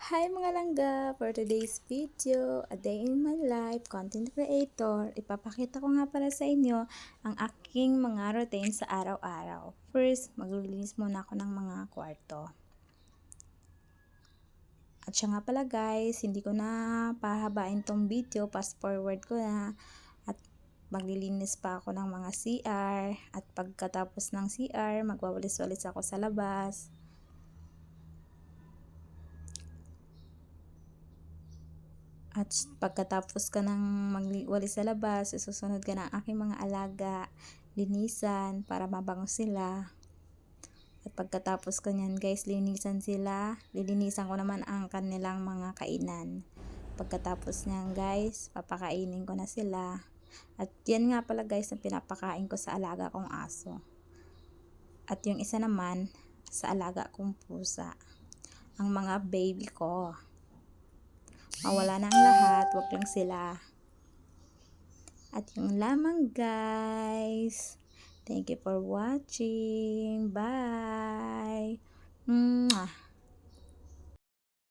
Hi mga langga! For today's video, a day in my life, content creator, ipapakita ko nga para sa inyo ang aking mga routine sa araw-araw. First, maglilinis muna ako ng mga kwarto. At siya nga pala guys, hindi ko na pahabain tong video, fast forward ko na. At maglilinis pa ako ng mga CR. At pagkatapos ng CR, magwawalis-walis ako sa labas. At pagkatapos ka ng magwalis sa labas, susunod ka ng aking mga alaga, linisan para mabango sila. At pagkatapos ko nyan guys, linisan sila, lilinisan ko naman ang kanilang mga kainan. Pagkatapos nyan guys, papakainin ko na sila. At yan nga pala guys, na pinapakain ko sa alaga kong aso. At yung isa naman, sa alaga kong pusa. Ang mga baby ko. Mawala na ang lahat, wag lang sila. At yung lamang guys. Thank you for watching. Bye!